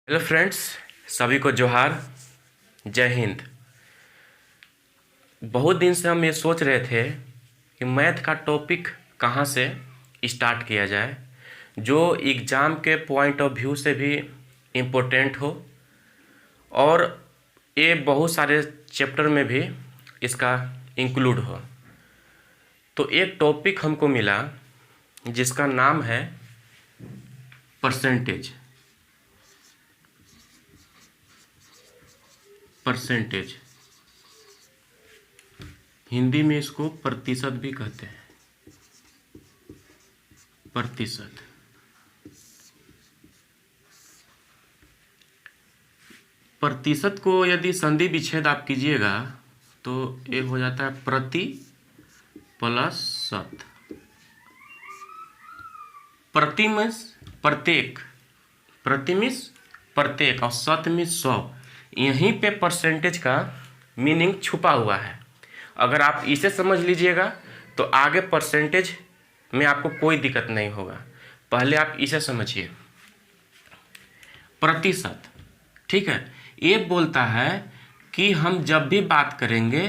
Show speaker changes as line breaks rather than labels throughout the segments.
Hello friends, सभी को जोहार, जय हिंद। बहुत दिन से हम ये सोच रहे थे कि मैथ का टॉपिक कहाँ से स्टार्ट किया जाए जो एग्ज़ाम के पॉइंट ऑफ व्यू से भी इम्पोर्टेंट हो और ये बहुत सारे चैप्टर में भी इसका इंक्लूड हो। तो एक टॉपिक हमको मिला जिसका नाम है परसेंटेज। परसेंटेज हिंदी में इसको प्रतिशत भी कहते हैं। प्रतिशत प्रतिशत को यदि संधि विच्छेद आप कीजिएगा तो ये हो जाता है प्रति प्लस शत। प्रति मीन्स प्रत्येक, प्रति मीन्स प्रत्येक और शत मीन्स 100। यहीं पे परसेंटेज का मीनिंग छुपा हुआ है। अगर आप इसे समझ लीजिएगा तो आगे परसेंटेज में आपको कोई दिक्कत नहीं होगा। पहले आप इसे समझिए। प्रतिशत, ठीक है, ये बोलता है कि हम जब भी बात करेंगे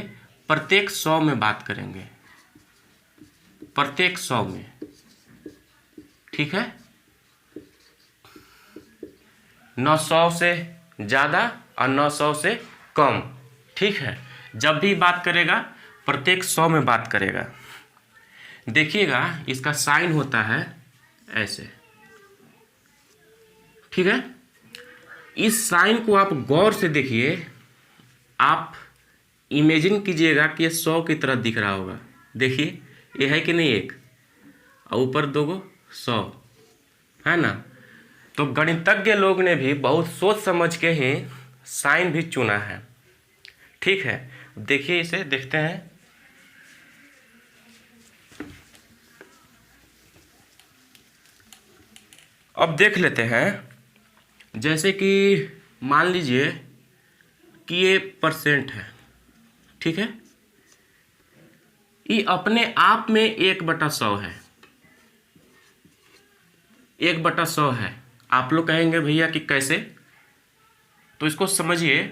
प्रत्येक 100 में बात करेंगे, प्रत्येक 100 में, ठीक है। 900 से ज़्यादा और 900 से कम, ठीक है। जब भी बात करेगा प्रत्येक 100 में बात करेगा। देखिएगा इसका साइन होता है ऐसे, ठीक है। इस साइन को आप गौर से देखिए, आप इमेजिन कीजिएगा कि ये 100 की तरह दिख रहा होगा। देखिए ये है कि नहीं, एक और ऊपर 2 100 है ना। तो गणितज्ञ लोग ने भी बहुत सोच समझ के ही साइन भी चुना है, ठीक है। देखिए इसे देखते हैं। अब देख लेते हैं, जैसे कि मान लीजिए कि ये परसेंट है, ठीक है। ये अपने आप में 1/100 है, 1/100 है। आप लोग कहेंगे भैया कि कैसे, तो इसको समझिए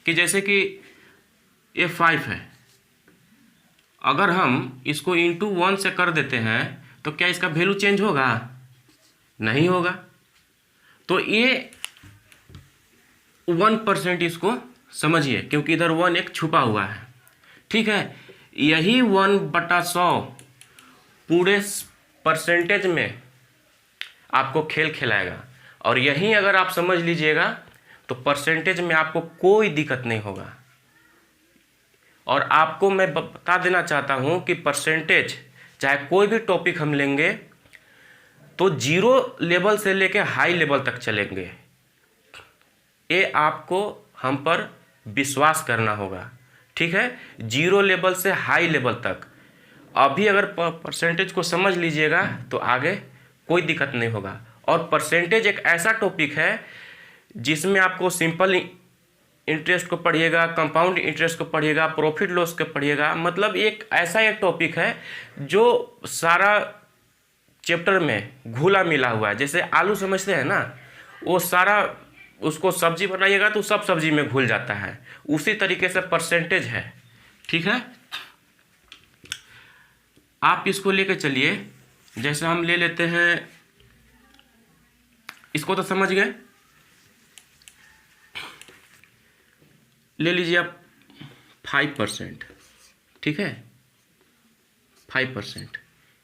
कि जैसे कि ये 5 है, अगर हम इसको इंटू 1 से कर देते हैं तो क्या इसका वैल्यू चेंज होगा? नहीं होगा। तो ये 1% इसको समझिए, क्योंकि इधर 1 एक छुपा हुआ है, ठीक है। यही 1/100 पूरे परसेंटेज में आपको खेल खिलाएगा। और यहीं अगर आप समझ लीजिएगा तो परसेंटेज में आपको कोई दिक्कत नहीं होगा। और आपको मैं बता देना चाहता हूं कि परसेंटेज चाहे कोई भी टॉपिक हम लेंगे तो 0 लेवल से लेके हाई लेवल तक चलेंगे। ये आपको हम पर विश्वास करना होगा, ठीक है। 0 लेवल से हाई लेवल तक अभी अगर परसेंटेज को समझ लीजिएगा तो आगे कोई दिक्कत नहीं होगा। और परसेंटेज एक ऐसा टॉपिक है जिसमें आपको सिंपल इंटरेस्ट को पढ़िएगा, कंपाउंड इंटरेस्ट को पढ़िएगा, प्रॉफिट लॉस को पढ़िएगा। मतलब एक ऐसा एक टॉपिक है जो सारा चैप्टर में घुला मिला हुआ है। जैसे आलू समझते हैं ना, वो सारा उसको सब्जी बनाइएगा तो सब सब्जी में घुल जाता है, उसी तरीके से परसेंटेज है, ठीक है। आप इसको लेके चलिए। जैसे हम ले लेते हैं, इसको तो समझ गए, ले लीजिए आप 5%, ठीक है। 5%,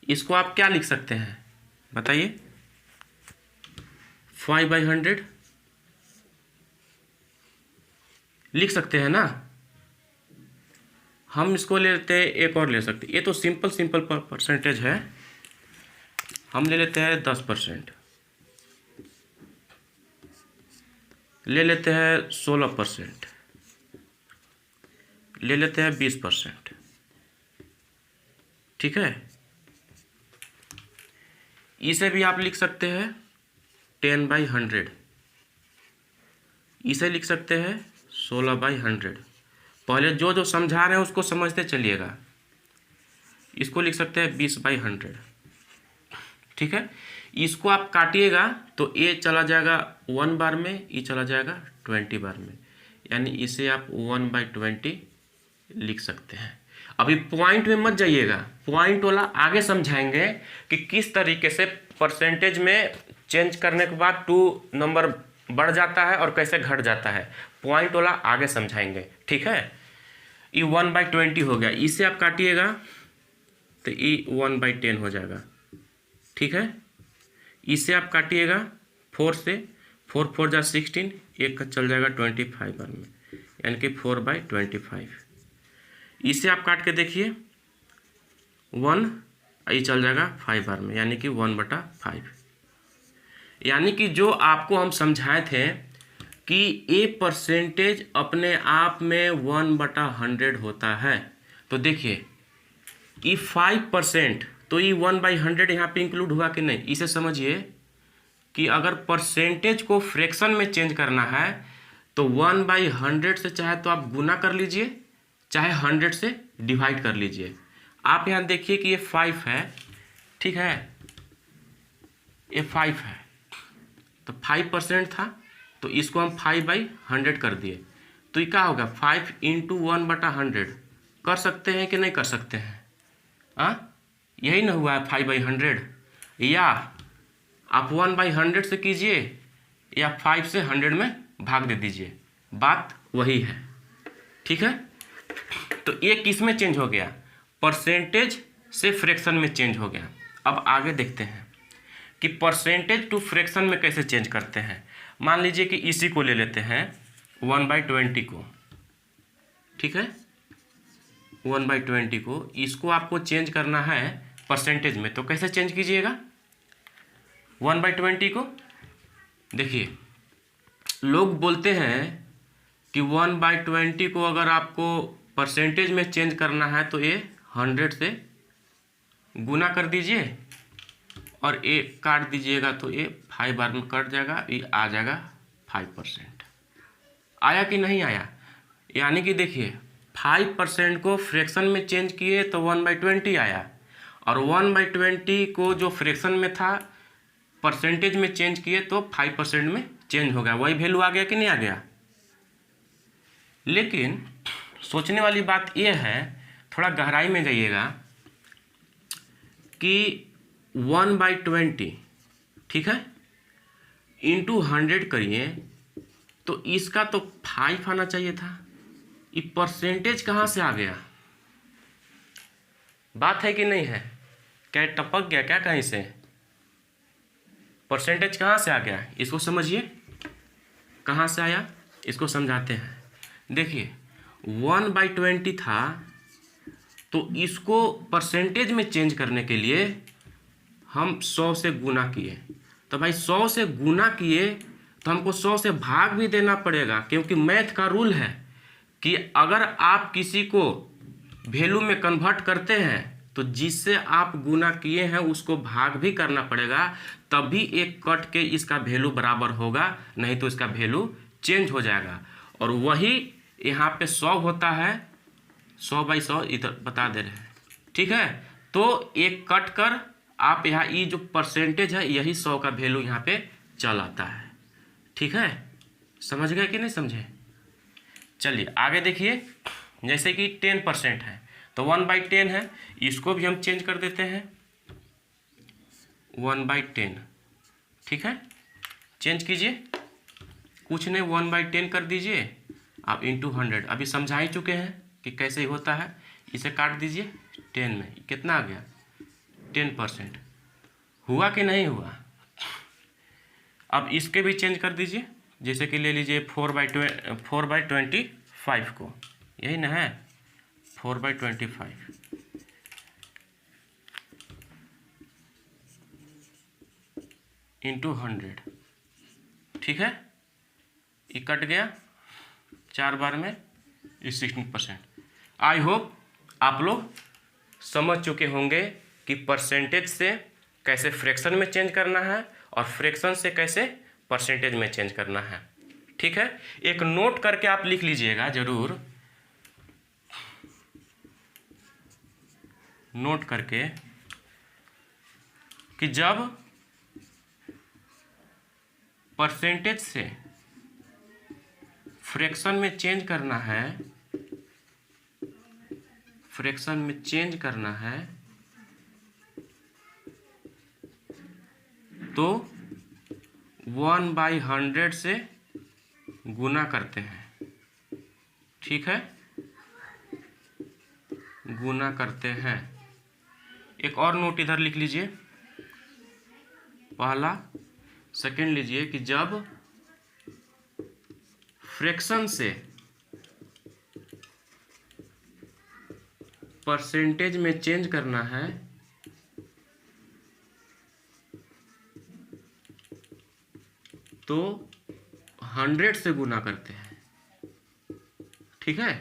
इसको आप क्या लिख सकते हैं बताइए? 5/100 लिख सकते हैं ना। हम इसको ले लेते हैं, एक और ले सकते हैं। ये तो सिंपल परसेंटेज है। हम ले लेते हैं 10%, ले लेते हैं 16%, ले लेते हैं 20%, ठीक है। इसे भी आप लिख सकते हैं 10/100, इसे लिख सकते हैं 16/100। पहले जो जो समझा रहे हैं उसको समझते चलिएगा। इसको लिख सकते हैं 20/100, ठीक है। इसको आप काटिएगा तो ए चला जाएगा 1 बार में, ई चला जाएगा 20 बार में, यानी इसे आप 1/20 लिख सकते हैं। अभी पॉइंट में मत जाइएगा, पॉइंट वाला आगे समझाएंगे कि किस तरीके से परसेंटेज में चेंज करने के बाद 2 नंबर बढ़ जाता है और कैसे घट जाता है, पॉइंट वाला आगे समझाएंगे, ठीक है। ये 1/20 हो गया, इसे आप काटिएगा तो ये 1/10 हो जाएगा, ठीक है। इसे आप काटिएगा 4 से, 4 4 जा 16, एक का चल जाएगा 25 बार में, यानी कि 4/25। इसे आप काट के देखिए 1, ये चल जाएगा 5 बार में, यानी कि 1/5। यानी कि जो आपको हम समझाए थे कि ये परसेंटेज अपने आप में 1/100 होता है, तो देखिए ये 5%, तो ये 1/100 यहाँ पे इंक्लूड हुआ कि नहीं, इसे समझिए कि अगर परसेंटेज को फ्रैक्शन में चेंज करना है तो 1/100 से चाहे तो आप गुना कर लीजिए, चाहे 100 से डिवाइड कर लीजिए। आप यहाँ देखिए कि ये 5 है, ठीक है, ये 5 है, तो 5% था, तो इसको हम 5/100 कर दिए, तो ये क्या होगा 5 × 1/100 कर सकते हैं कि नहीं कर सकते हैं, यही ना हुआ है 5/100। या आप 1/100 से कीजिए या 5 से 100 में भाग दे दीजिए, बात वही है, ठीक है। तो ये किस में चेंज हो गया, परसेंटेज से फ्रैक्शन में चेंज हो गया। अब आगे देखते हैं कि परसेंटेज टू फ्रैक्शन में कैसे चेंज करते हैं। मान लीजिए कि इसी को ले लेते हैं 1/20 को, ठीक है, 1/20 को, इसको आपको चेंज करना है परसेंटेज में, तो कैसे चेंज कीजिएगा 1/20 को। देखिए लोग बोलते हैं कि 1/20 को अगर आपको परसेंटेज में चेंज करना है तो ये 100 से गुना कर दीजिए और ये काट दीजिएगा, तो ये 5 बार में कट जाएगा, ये आ जाएगा 5%। आया कि नहीं आया, यानी कि देखिए 5% को फ्रैक्शन में चेंज किए तो 1/20 आया, और 1/20 को जो फ्रैक्शन में था परसेंटेज में चेंज किए तो 5% में चेंज हो गया, वही वैल्यू आ गया कि नहीं आ गया। लेकिन सोचने वाली बात यह है, थोड़ा गहराई में जाइएगा कि 1/20, ठीक है, इंटू 100 करिए तो इसका तो 5 आना चाहिए था, ये परसेंटेज कहाँ से आ गया, बात है कि नहीं है, क्या टपक गया क्या कहीं से, परसेंटेज कहाँ से आ गया, इसको समझिए कहाँ से आया, इसको समझाते हैं। देखिए 1/20 था, तो इसको परसेंटेज में चेंज करने के लिए हम 100 से गुना किए, तो भाई 100 से गुना किए तो हमको 100 से भाग भी देना पड़ेगा, क्योंकि मैथ का रूल है कि अगर आप किसी को वैल्यू में कन्वर्ट करते हैं तो जिससे आप गुना किए हैं उसको भाग भी करना पड़ेगा, तभी एक कट के इसका वैल्यू बराबर होगा, नहीं तो इसका वैल्यू चेंज हो जाएगा। और वही यहाँ पे 100 होता है, 100/100 इधर बता दे रहे हैं, ठीक है। तो एक कट कर आप यहाँ ये जो परसेंटेज है यही 100 का वैल्यू यहाँ पे चल आता है, ठीक है, समझ गए कि नहीं समझे। चलिए आगे देखिए, जैसे कि 10% है तो 1/10 है, इसको भी हम चेंज कर देते हैं 1/10, ठीक है, चेंज कीजिए, कुछ नहीं 1/10 कर दीजिए आप इंटू 100, अभी समझा ही चुके हैं कि कैसे होता है। इसे काट दीजिए 10 में, कितना आ गया 10%, हुआ कि नहीं हुआ। अब इसके भी चेंज कर दीजिए, जैसे कि ले लीजिए 4/25 को, यही ना है 4/25 इंटू 100, ठीक है, ये कट गया 4 बार में, ये 16%। आई होप आप लोग समझ चुके होंगे कि परसेंटेज से कैसे फ्रैक्शन में चेंज करना है और फ्रैक्शन से कैसे परसेंटेज में चेंज करना है, ठीक है। एक नोट करके आप लिख लीजिएगा जरूर, नोट करके, कि जब परसेंटेज से फ्रैक्शन में चेंज करना है, फ्रैक्शन में चेंज करना है तो 1/100 से गुना करते हैं। ठीक है, गुना करते हैं। एक और नोट इधर लिख लीजिए, पहला सेकंड लीजिए कि जब फ्रैक्शन से परसेंटेज में चेंज करना है तो 100 से गुना करते हैं। ठीक है,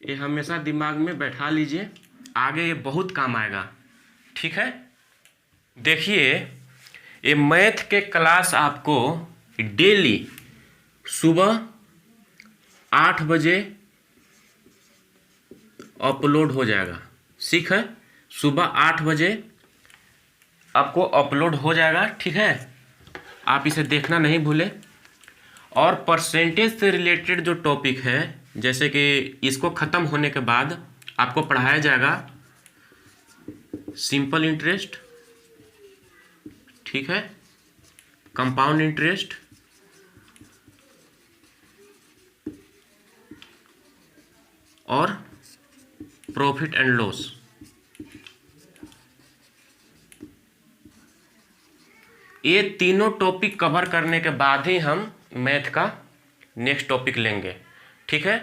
ये हमेशा दिमाग में बैठा लीजिए, आगे ये बहुत काम आएगा। ठीक है, देखिए ये मैथ के क्लास आपको डेली सुबह 8 बजे अपलोड हो जाएगा। ठीक है, सुबह 8 बजे आपको अपलोड हो जाएगा। ठीक है, आप इसे देखना नहीं भूलें। और परसेंटेज से रिलेटेड जो टॉपिक है, जैसे कि इसको ख़त्म होने के बाद आपको पढ़ाया जाएगा सिंपल इंटरेस्ट, ठीक है, कंपाउंड इंटरेस्ट, और प्रॉफिट एंड लॉस। ये तीनों टॉपिक कवर करने के बाद ही हम मैथ का नेक्स्ट टॉपिक लेंगे। ठीक है,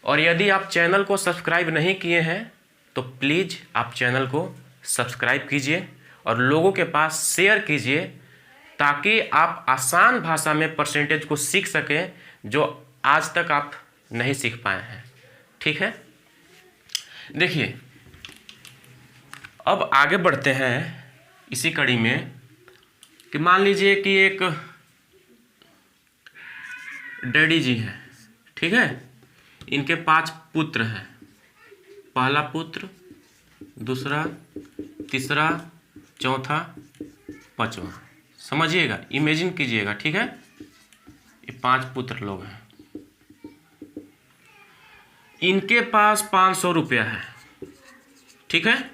और यदि आप चैनल को सब्सक्राइब नहीं किए हैं तो प्लीज़ आप चैनल को सब्सक्राइब कीजिए और लोगों के पास शेयर कीजिए, ताकि आप आसान भाषा में परसेंटेज को सीख सकें जो आज तक आप नहीं सीख पाए हैं। ठीक है, देखिए अब आगे बढ़ते हैं इसी कड़ी में कि मान लीजिए कि एक डैडी जी हैं। ठीक है, इनके 5 पुत्र हैं, पहला पुत्र, दूसरा, तीसरा, चौथा, पांचवा। समझिएगा, इमेजिन कीजिएगा। ठीक है, ये 5 पुत्र लोग हैं, इनके पास 500 रुपया है। ठीक है,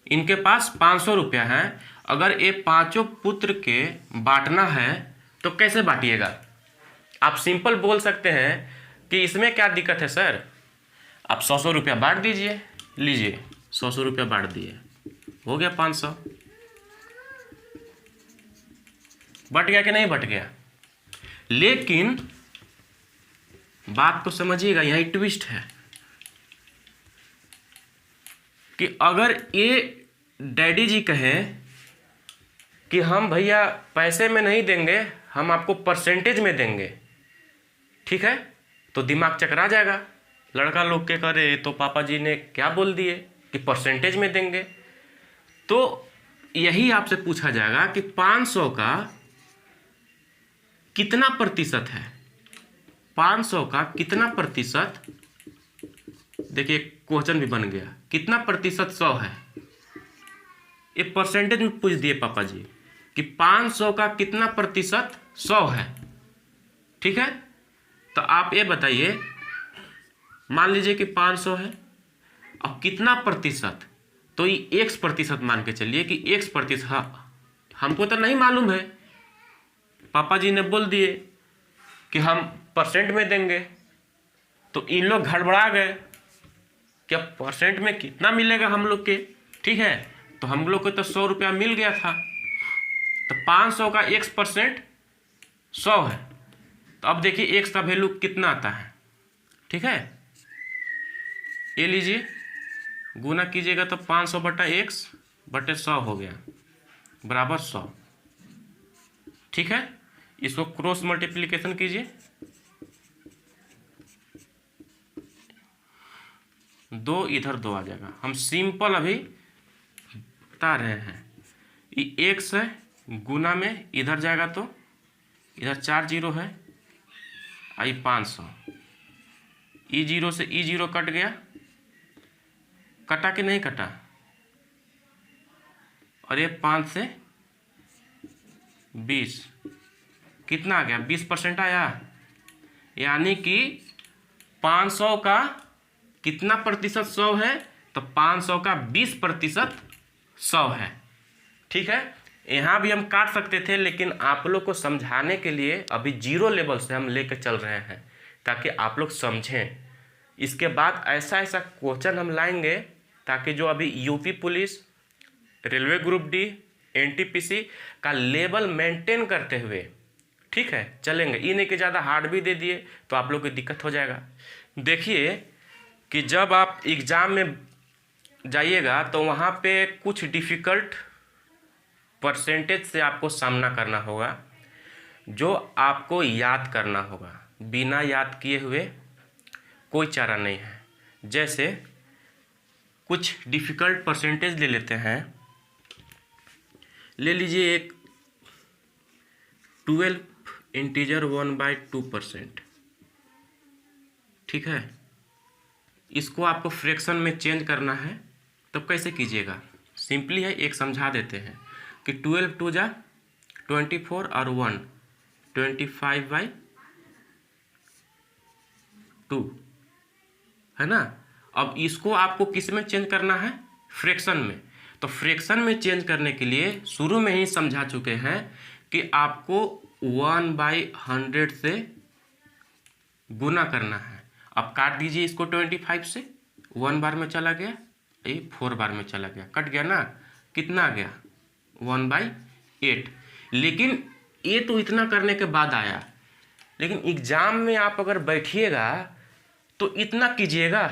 इनके पास 500 रुपया है। अगर ये पांचों पुत्र के बांटना है तो कैसे बांटिएगा? आप सिंपल बोल सकते हैं कि इसमें क्या दिक्कत है सर, आप 100 रुपया बांट दीजिए। लीजिए 100 रुपया बांट दिए, हो गया 500। बट गया कि नहीं बट गया? लेकिन बात तो समझिएगा, यहाँ एक ट्विस्ट है कि अगर ये डैडी जी कहें कि हम भैया पैसे में नहीं देंगे, हम आपको परसेंटेज में देंगे, ठीक है, तो दिमाग चकरा जाएगा लड़का लोग के, करे तो पापा जी ने क्या बोल दिए कि परसेंटेज में देंगे। तो यही आपसे पूछा जाएगा कि 500 का कितना प्रतिशत है, 500 का कितना प्रतिशत, देखिए क्वेश्चन भी बन गया, कितना प्रतिशत 100 है। ये परसेंटेज में पूछ दिए पापा जी कि 500 का कितना प्रतिशत 100 है। ठीक है, तो आप ये बताइए, मान लीजिए कि 500 है, अब कितना प्रतिशत, तो ये x% मान के चलिए कि x%। हाँ, हमको तो नहीं मालूम है, पापा जी ने बोल दिए कि हम परसेंट में देंगे, तो इन लोग गड़बड़ा गए कि अब परसेंट में कितना मिलेगा हम लोग के। ठीक है, तो हम लोग को तो 100 रुपया मिल गया था, तो 500 का x% 100 है। तो अब देखिए x का वैल्यू कितना आता है। ठीक है, ये लीजिए गुना कीजिएगा तो 500 बटा x बटे 100 हो गया, बराबर 100। ठीक है, इसको क्रॉस मल्टीप्लिकेशन कीजिए, 2 इधर 2 आ जाएगा। हम सिंपल अभी बता रहे हैं, ये x है, गुना में इधर जाएगा तो इधर 4 जीरो है, आई 500, ई जीरो से ई जीरो कट गया, कटा कि नहीं कटा? और ये 5 से 20 कितना आ गया, 20% आया। यानी कि 500 का कितना प्रतिशत 100 है, तो 500 का 20% 100 है। ठीक है, यहाँ भी हम काट सकते थे, लेकिन आप लोग को समझाने के लिए अभी 0 लेवल से हम लेकर चल रहे हैं ताकि आप लोग समझें। इसके बाद ऐसा ऐसा क्वेश्चन हम लाएंगे ताकि जो अभी UP police, railway group D, NTPC का लेवल मेंटेन करते हुए, ठीक है, चलेंगे। ये नहीं कि ज़्यादा हार्ड भी दे दिए तो आप लोग को दिक्कत हो जाएगा। देखिए कि जब आप एग्ज़ाम में जाइएगा तो वहाँ पे कुछ डिफ़िकल्ट परसेंटेज से आपको सामना करना होगा, जो आपको याद करना होगा। बिना याद किए हुए कोई चारा नहीं है। जैसे कुछ डिफ़िकल्ट परसेंटेज ले लेते हैं। ले लीजिए एक 12 इंटीजर 1/2%, ठीक है। इसको आपको फ्रैक्शन में चेंज करना है, तो कैसे कीजिएगा? सिंपली है, एक समझा देते हैं कि 12 2 जा 24 और 1 25/2 है ना। अब इसको आपको किस में चेंज करना है? फ्रैक्शन में। तो फ्रैक्शन में चेंज करने के लिए शुरू में ही समझा चुके हैं कि आपको 1/100 से गुना करना है। अब काट दीजिए इसको 25 से, 1 बार में चला गया, ये 4 बार में चला गया, कट गया ना। कितना आ गया? 1/8। लेकिन ये तो इतना करने के बाद आया, लेकिन एग्जाम में आप अगर बैठिएगा तो इतना कीजिएगा,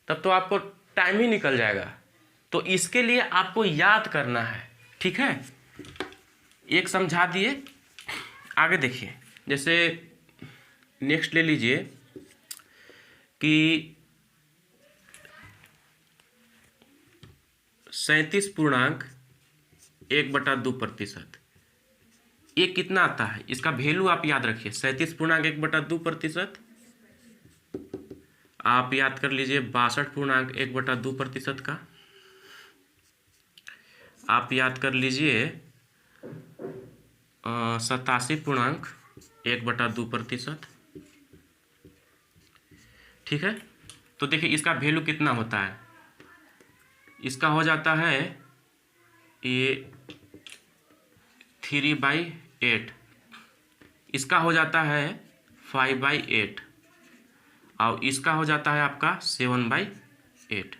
तब तो आपको टाइम ही निकल जाएगा। तो इसके लिए आपको याद करना है, ठीक है। एक समझा दिए, आगे देखिए। जैसे नेक्स्ट ले लीजिए कि 37.1/2%। ये कितना आता है? इसका वैल्यू आप याद रखिए, 37.1/2%। आप याद कर लीजिए 62.1/2% का। आप याद कर लीजिए 87.1/2%, ठीक है। तो देखिए इसका वैल्यू कितना होता है। इसका हो जाता है ये 3/8, इसका हो जाता है 5/8, और इसका हो जाता है आपका 7/8।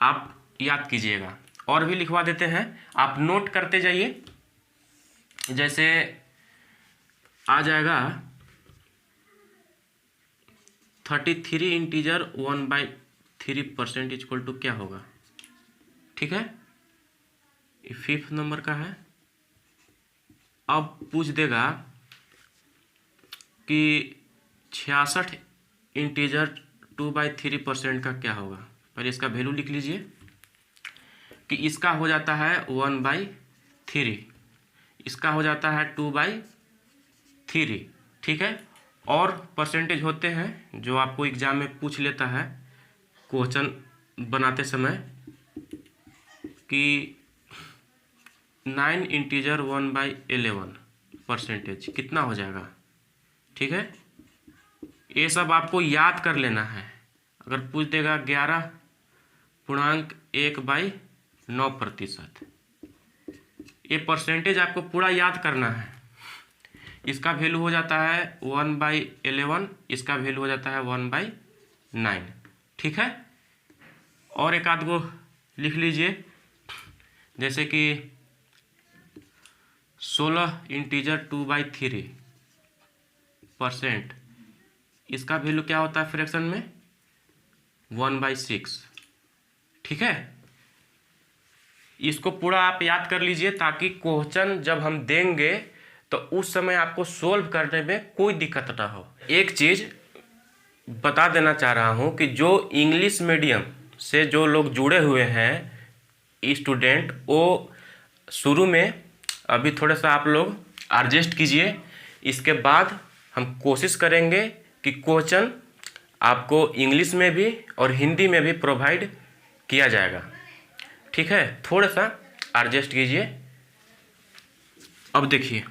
आप याद कीजिएगा। और भी लिखवा देते हैं, आप नोट करते जाइए। जैसे आ जाएगा 33 इंटीजर 1/3% इक्वल टू क्या होगा, ठीक है। ये 5th नंबर का है। अब पूछ देगा कि 66 इंटीजर 2/3% का क्या होगा। पहले इसका वैल्यू लिख लीजिए कि इसका हो जाता है 1/3, इसका हो जाता है 2/3, ठीक है। और परसेंटेज होते हैं जो आपको एग्जाम में पूछ लेता है क्वेश्चन बनाते समय कि 9 इंटीजर 1/11% कितना हो जाएगा, ठीक है। ये सब आपको याद कर लेना है। अगर पूछ देगा 11.1/9%, ये परसेंटेज आपको पूरा याद करना है। इसका वैल्यू हो जाता है 1/11, इसका वैल्यू हो जाता है 1/9, ठीक है। और एक आध गो लिख लीजिए, जैसे कि 16 इंटीजर 2/3%, इसका वैल्यू क्या होता है फ्रैक्शन में? 1/6, ठीक है। इसको पूरा आप याद कर लीजिए ताकि क्वेश्चन जब हम देंगे तो उस समय आपको सोल्व करने में कोई दिक्कत ना हो। एक चीज़ बता देना चाह रहा हूँ कि जो इंग्लिश मीडियम से जो लोग जुड़े हुए हैं स्टूडेंट, वो शुरू में अभी थोड़ा सा आप लोग एडजस्ट कीजिए। इसके बाद हम कोशिश करेंगे कि क्वेश्चन आपको इंग्लिश में भी और हिंदी में भी प्रोवाइड किया जाएगा। ठीक है, थोड़ा सा एडजस्ट कीजिए। अब देखिए,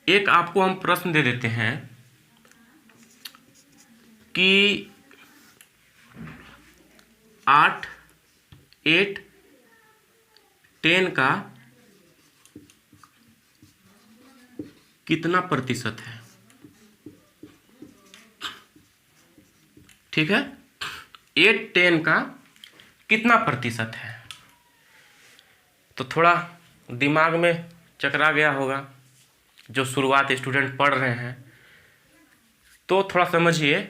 एक आपको हम प्रश्न दे देते हैं कि 8, 8, 10 का कितना प्रतिशत है। ठीक है, 8, 10 का कितना प्रतिशत है। तो थोड़ा दिमाग में चकरा गया होगा जो शुरुआत स्टूडेंट पढ़ रहे हैं, तो थोड़ा समझिए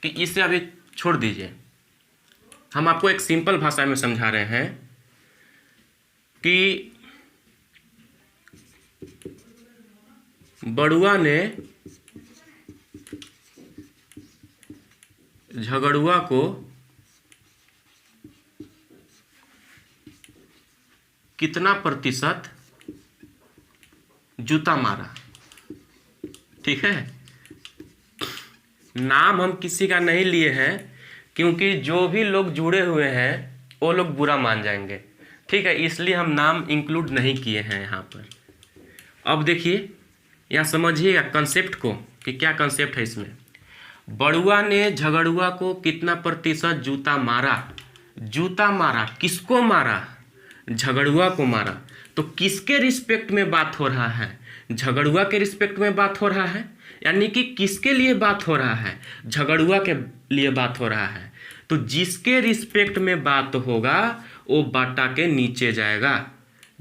कि इसे अभी छोड़ दीजिए। हम आपको एक सिंपल भाषा में समझा रहे हैं कि बड़ुआ ने झगड़ुआ को कितना प्रतिशत जूता मारा। ठीक है, नाम हम किसी का नहीं लिए हैं क्योंकि जो भी लोग जुड़े हुए हैं वो लोग बुरा मान जाएंगे। ठीक है, इसलिए हम नाम इंक्लूड नहीं किए हैं यहाँ पर। अब देखिए, यहाँ समझिएगा कंसेप्ट को कि क्या कंसेप्ट है इसमें। बड़ुआ ने झगड़ुआ को कितना प्रतिशत जूता मारा। जूता मारा, किसको मारा? झगड़ुआ को मारा। तो किसके रिस्पेक्ट में बात हो रहा है? झगड़ुआ के रिस्पेक्ट में बात हो रहा है, यानी कि किसके लिए बात हो रहा है? झगड़ुआ के लिए बात हो रहा है। तो जिसके रिस्पेक्ट में बात होगा वो बाटा के नीचे जाएगा।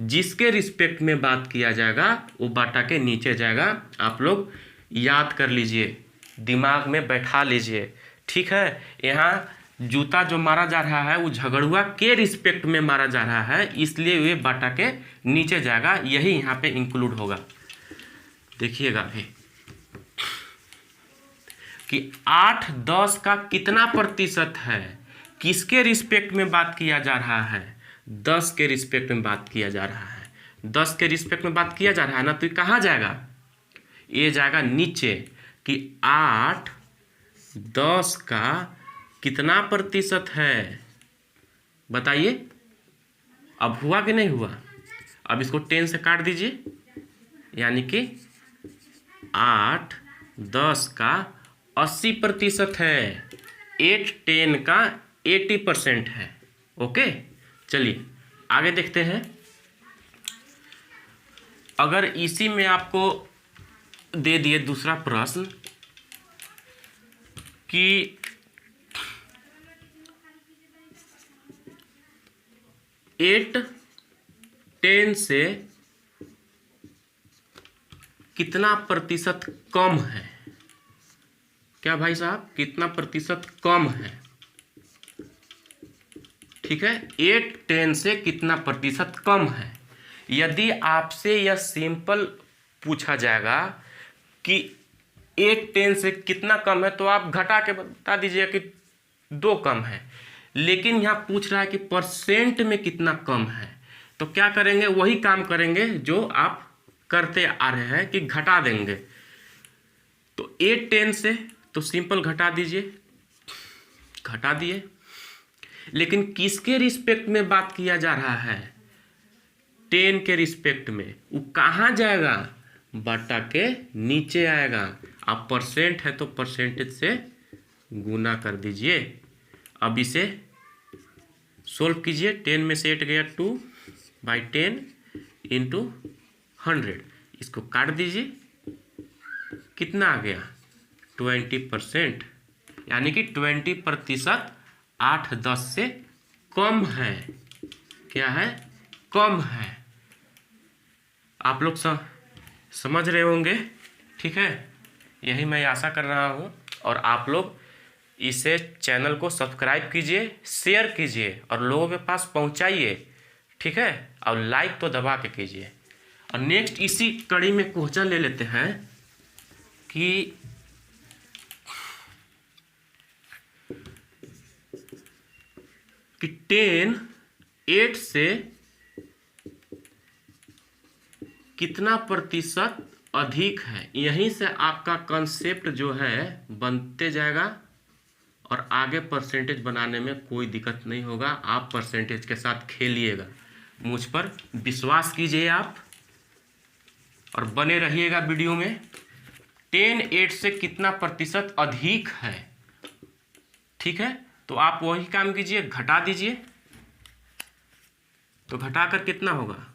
जिसके रिस्पेक्ट में बात किया जाएगा वो बाटा के नीचे जाएगा। आप लोग याद कर लीजिए, दिमाग में बैठा लीजिए। ठीक है, यहाँ जूता जो मारा जा रहा है वो झगड़ुआ के रिस्पेक्ट में मारा जा रहा है, इसलिए वे बाटा के नीचे जाएगा। यही यहाँ पे इंक्लूड होगा। देखिएगा अभी कि 8, 10 का कितना प्रतिशत है, किसके रिस्पेक्ट में बात किया जा रहा है? 10 के रिस्पेक्ट में बात किया जा रहा है। 10 के रिस्पेक्ट में बात किया जा रहा है ना, तो ये कहाँ जाएगा? ये जाएगा नीचे कि 8, 10 का कितना प्रतिशत है, बताइए। अब हुआ कि नहीं हुआ? अब इसको 10 से काट दीजिए, यानी कि 8, 10 का 80% है। 8, 10 का 80% है। ओके, चलिए आगे देखते हैं। अगर इसी में आपको दे दिए दूसरा प्रश्न कि 8, 10 से कितना प्रतिशत कम है। क्या भाई साहब, कितना प्रतिशत कम है? ठीक है, 8, 10 से कितना प्रतिशत कम है। यदि आपसे यह सिंपल पूछा जाएगा कि 8, 10 से कितना कम है, तो आप घटा के बता दीजिए कि 2 कम है। लेकिन यहाँ पूछ रहा है कि परसेंट में कितना कम है, तो क्या करेंगे? वही काम करेंगे जो आप करते आ रहे हैं कि घटा देंगे। तो 8, 10 से तो सिंपल घटा दीजिए, घटा दिए। लेकिन किसके रिस्पेक्ट में बात किया जा रहा है? 10 के रिस्पेक्ट में। वो कहाँ जाएगा? बटा के नीचे आएगा। आप परसेंट है तो परसेंटेज से गुना कर दीजिए। अब इसे सोल्व कीजिए। 10 में से 8 गया 2/10 इंटू 100। इसको काट दीजिए, कितना आ गया? 20%, यानी कि 20% 8, 10 से कम है। क्या है? कम है। आप लोग समझ रहे होंगे। ठीक है, यही मैं आशा कर रहा हूँ। और आप लोग इसे चैनल को सब्सक्राइब कीजिए, शेयर कीजिए और लोगों के पास पहुँचाइए। ठीक है, और लाइक तो दबा के कीजिए। और नेक्स्ट इसी कड़ी में क्वेश्चन ले लेते हैं कि कि 10, 8 से कितना प्रतिशत अधिक है। यहीं से आपका कंसेप्ट जो है बनते जाएगा और आगे परसेंटेज बनाने में कोई दिक्कत नहीं होगा। आप परसेंटेज के साथ खेलिएगा, मुझ पर विश्वास कीजिए आप, और बने रहिएगा वीडियो में। 10 8 से कितना प्रतिशत अधिक है, ठीक है, तो आप वही काम कीजिए, घटा दीजिए। तो घटाकर कितना होगा,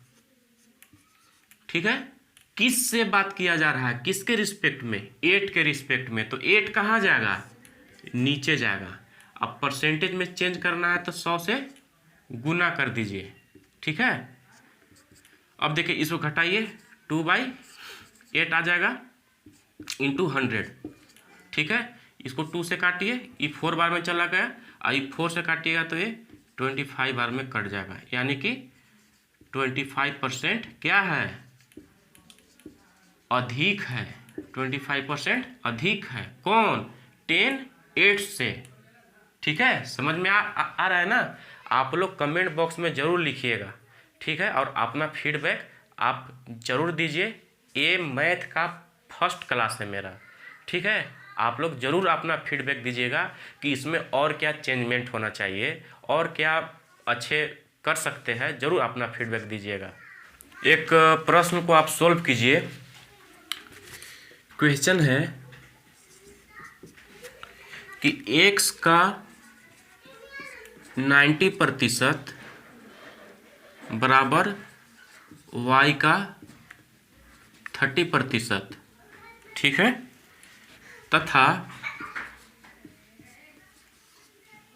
ठीक है। किस से बात किया जा रहा है, किसके रिस्पेक्ट में, 8 के रिस्पेक्ट में, तो 8 कहाँ जाएगा, नीचे जाएगा। अब परसेंटेज में चेंज करना है तो 100 से गुना कर दीजिए, ठीक है। अब देखिए इसको घटाइए, 2/8 आ जाएगा इंटू 100, ठीक है। इसको 2 से काटिए, ये 4 बार में चला गया, और ये 4 से काटिएगा तो ये 25 बार में कट जाएगा, यानी कि 25% क्या है, अधिक है। 25% अधिक है, कौन, 10 8 से, ठीक है। समझ में आ रहा है ना। आप लोग कमेंट बॉक्स में ज़रूर लिखिएगा, ठीक है, और अपना फीडबैक आप ज़रूर दीजिए। ये मैथ का फर्स्ट क्लास है मेरा, ठीक है। आप लोग ज़रूर अपना फीडबैक दीजिएगा कि इसमें और क्या चेंजमेंट होना चाहिए और क्या अच्छे कर सकते हैं, ज़रूर अपना फीडबैक दीजिएगा। एक प्रश्न को आप सॉल्व कीजिए। क्वेश्चन है कि x का 90% बराबर y का 30%, ठीक है, तथा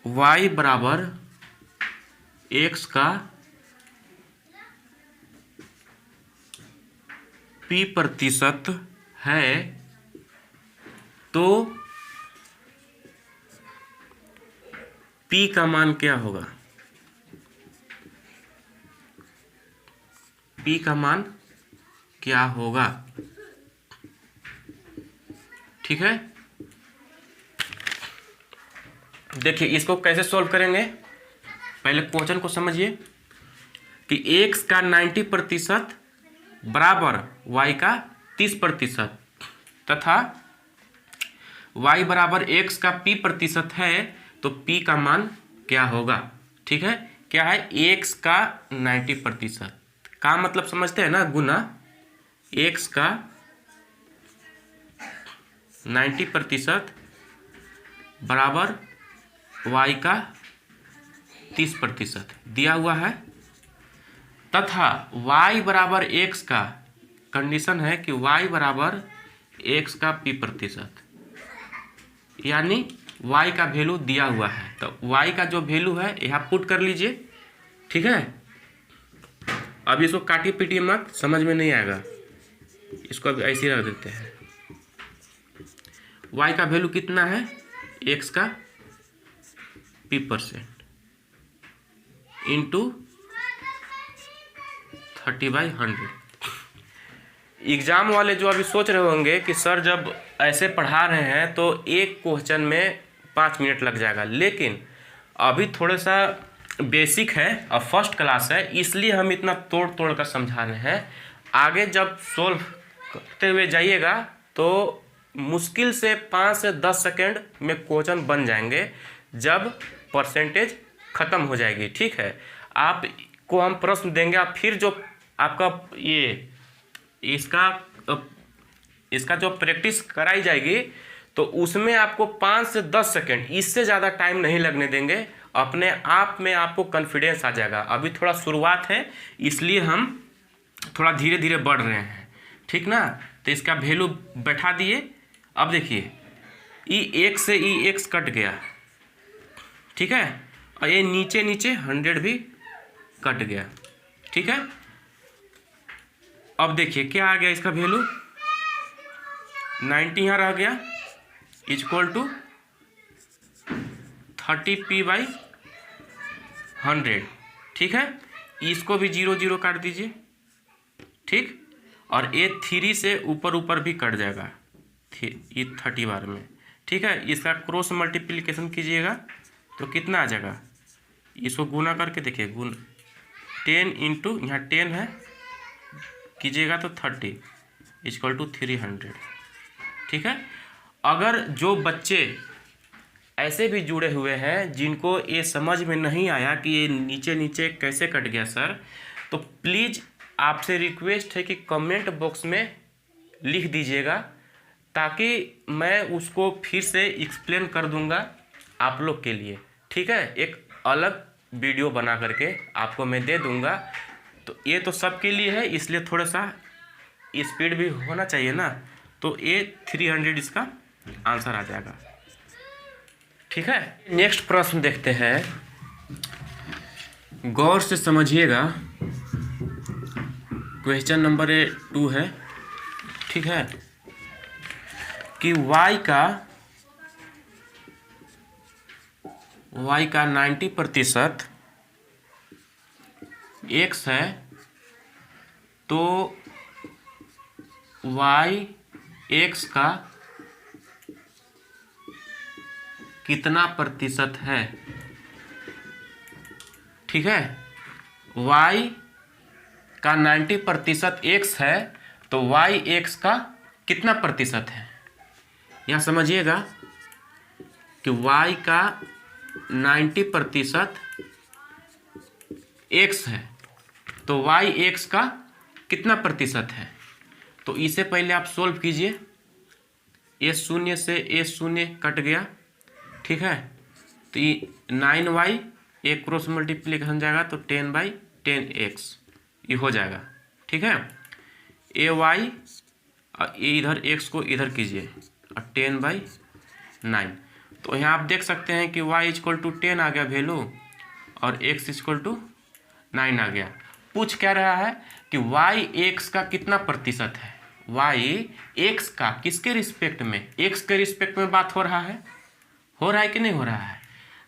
y बराबर x का p% है, तो p का मान क्या होगा, p का मान क्या होगा, ठीक है। देखिए इसको कैसे सॉल्व करेंगे, पहले क्वेश्चन को समझिए कि x का 90% बराबर y का 30% तथा y बराबर x का p% है, तो p का मान क्या होगा, ठीक है। क्या है, x का 90% का मतलब समझते हैं ना, गुना x का 90% बराबर y का 30% दिया हुआ है, तथा y बराबर x का कंडीशन है कि y बराबर x का p%, यानी y का वैल्यू दिया हुआ है, तो y का जो वैल्यू है यहाँ पुट कर लीजिए, ठीक है। अब इसको काटिए पीटिए मत, समझ में नहीं आएगा, इसको अभी ऐसे ही रख देते हैं। y का वैल्यू कितना है, x का p% इंटू 30/100। एग्ज़ाम वाले जो अभी सोच रहे होंगे कि सर जब ऐसे पढ़ा रहे हैं तो एक क्वेश्चन में 5 मिनट लग जाएगा, लेकिन अभी थोड़ा सा बेसिक है और फर्स्ट क्लास है, इसलिए हम इतना तोड़ तोड़ कर समझा रहे हैं। आगे जब सोल्व करते हुए जाइएगा तो मुश्किल से 5 से 10 सेकेंड में क्वेश्चन बन जाएंगे, जब परसेंटेज ख़त्म हो जाएगी, ठीक है। आपको हम प्रश्न देंगे, आप फिर जो आपका ये इसका जो प्रैक्टिस कराई जाएगी तो उसमें आपको 5 से 10 सेकेंड, इससे ज़्यादा टाइम नहीं लगने देंगे, अपने आप में आपको कॉन्फिडेंस आ जाएगा। अभी थोड़ा शुरुआत है, इसलिए हम थोड़ा धीरे धीरे बढ़ रहे हैं, ठीक ना। तो इसका वैल्यू बैठा दिए। अब देखिए e1 से e1 कट गया, ठीक है, और ये नीचे नीचे 100 भी कट गया, ठीक है। अब देखिए क्या आ गया, इसका वैल्यू 90 यहाँ रह गया, इक्वल टू 30p/100, ठीक है। इसको भी 0 0 काट दीजिए, ठीक, और ये 3 से ऊपर ऊपर भी कट जाएगा ये 30 बार में, ठीक है। इसका क्रॉस मल्टीप्लिकेशन कीजिएगा तो कितना आ जाएगा, इसको गुना करके देखिए, 10 इंटू यहाँ 10 है कीजिएगा तो 30 इक्वल टू 300, ठीक है। अगर जो बच्चे ऐसे भी जुड़े हुए हैं जिनको ये समझ में नहीं आया कि ये नीचे नीचे कैसे कट गया सर, तो प्लीज़ आपसे रिक्वेस्ट है कि कमेंट बॉक्स में लिख दीजिएगा, ताकि मैं उसको फिर से एक्सप्लेन कर दूंगा आप लोग के लिए। ठीक है, एक अलग वीडियो बना करके आपको मैं दे दूंगा। तो ये तो सबके लिए है, इसलिए थोड़ा सा स्पीड भी होना चाहिए ना। तो ये 300 इसका आंसर आ जाएगा। ठीक है, नेक्स्ट प्रश्न देखते हैं, गौर से समझिएगा। क्वेश्चन नंबर 2 है, ठीक है, कि y का 90% x है, तो y x का कितना प्रतिशत है। ठीक है, y का 90% x है, तो y x का कितना प्रतिशत है। यहाँ समझिएगा कि y का 90% x है, तो y x का कितना प्रतिशत है। तो इसे पहले आप सोल्व कीजिए। a शून्य से a शून्य कट गया, ठीक है, तो ये 9y एक क्रॉस मल्टीप्लिकेशन जाएगा तो 10/10x ये हो जाएगा। ठीक है, ay इधर x को इधर कीजिए और 10/9। तो यहाँ आप देख सकते हैं कि y = 10 आ गया वैल्यू और x = 9 आ गया। पूछ क्या रहा है कि y x का कितना प्रतिशत है। y x का किसके रिस्पेक्ट में, x के रिस्पेक्ट में बात हो रहा है कि नहीं हो रहा है।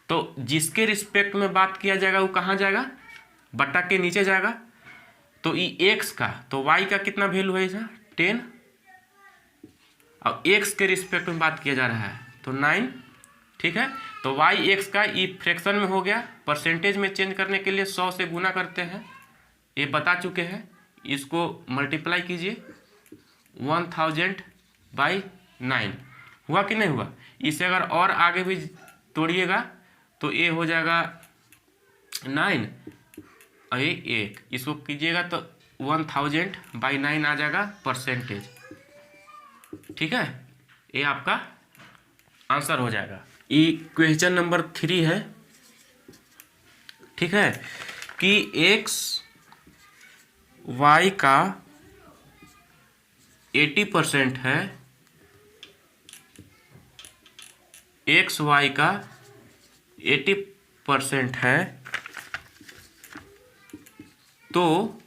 तो जिसके रिस्पेक्ट में बात किया जाएगा वो कहाँ जाएगा, बटा के नीचे जाएगा। तो ये x का, तो y का कितना वैल्यू है इसका 10, और x के रिस्पेक्ट में बात किया जा रहा है तो 9। ठीक है, तो y x का ये फ्रैक्शन में हो गया, परसेंटेज में चेंज करने के लिए 100 से गुना करते हैं, ये बता चुके हैं। इसको मल्टीप्लाई कीजिए 1000/9, हुआ कि नहीं हुआ। इसे अगर और आगे भी तोड़िएगा तो ये हो जाएगा 9 और ये 1, इसको कीजिएगा तो 1000/9 आ जाएगा परसेंटेज। ठीक है, ये आपका आंसर हो जाएगा। ये क्वेश्चन नंबर 3 है, ठीक है, कि x y का 80% है, x y का 80% है, तो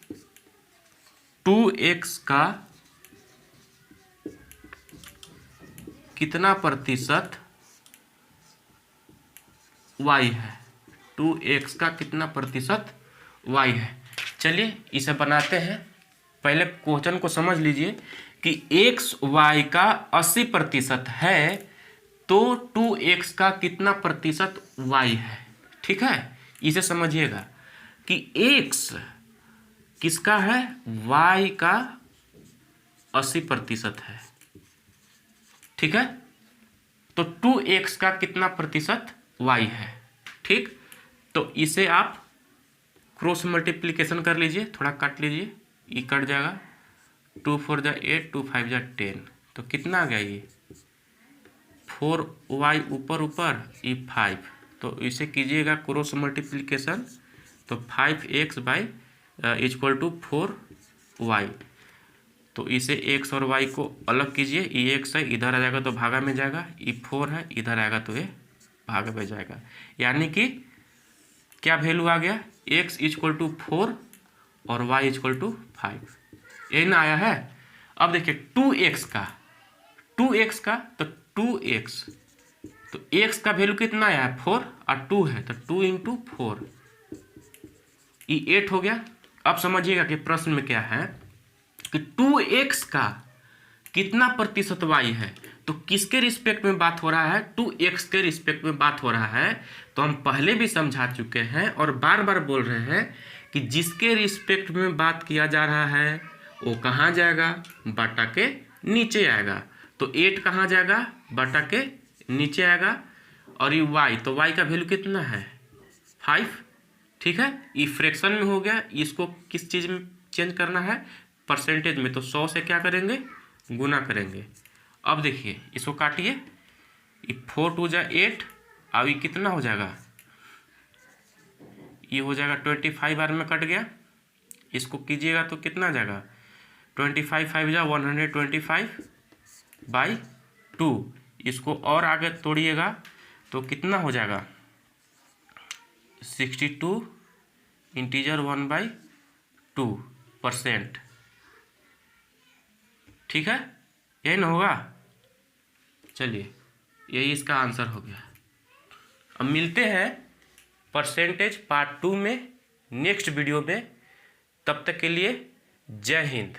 2x का कितना प्रतिशत y है। 2x का कितना प्रतिशत y है। चलिए इसे बनाते हैं। पहले क्वेश्चन को समझ लीजिए कि x y का 80% है, तो 2x का कितना प्रतिशत y है। ठीक है, इसे समझिएगा कि x किसका है, y का 80% है। ठीक है, तो 2x का कितना प्रतिशत y है। ठीक, तो इसे आप क्रॉस मल्टीप्लिकेशन कर लीजिए, थोड़ा काट लीजिए, ये कट जाएगा, 2 4 जा 8, 2 5 जा 10, तो कितना आ गया ये 4y ऊपर ऊपर ये 5, तो इसे कीजिएगा क्रॉस मल्टीप्लिकेशन, तो 5x/4y, तो इसे x और y को अलग कीजिए, ये x है इधर आ जाएगा तो भागा में जाएगा, ये 4 है इधर आएगा तो ये भागा में जाएगा, यानी कि क्या वैल्यू आ गया, x = 4 और y = 5, ये ना आया है। अब देखिए 2x का तो 2x, तो x का वैल्यू कितना आया है 4 और 2 है तो 2 × 4, ये 8 हो गया। अब समझिएगा कि प्रश्न में क्या है कि 2x का कितना प्रतिशत y है, तो किसके रिस्पेक्ट में बात हो रहा है, 2x के रिस्पेक्ट में बात हो रहा है। तो हम पहले भी समझा चुके हैं और बार बार बोल रहे हैं कि जिसके रिस्पेक्ट में बात किया जा रहा है वो कहाँ जाएगा, बटा के नीचे आएगा। तो 8 कहाँ जाएगा, बटा के नीचे आएगा, और ये y, तो y का वैल्यू कितना है 5। ठीक है, ये फ्रैक्शन में हो गया, इसको किस चीज़ में चेंज करना है परसेंटेज में, तो 100 से क्या करेंगे गुना करेंगे। अब देखिए इसको काटिए, ये 4 2 जा 8, अब ये कितना हो जाएगा, ये हो जाएगा 25 बार में कट गया, इसको कीजिएगा तो कितना आ जाएगा 25 5 जा 125/2। इसको और आगे तोड़िएगा तो कितना हो जाएगा 62 इंटीजर 1/2%। ठीक है, यही ना होगा। चलिए यही इसका आंसर हो गया। अब मिलते हैं परसेंटेज पार्ट 2 में नेक्स्ट वीडियो में। तब तक के लिए जय हिंद।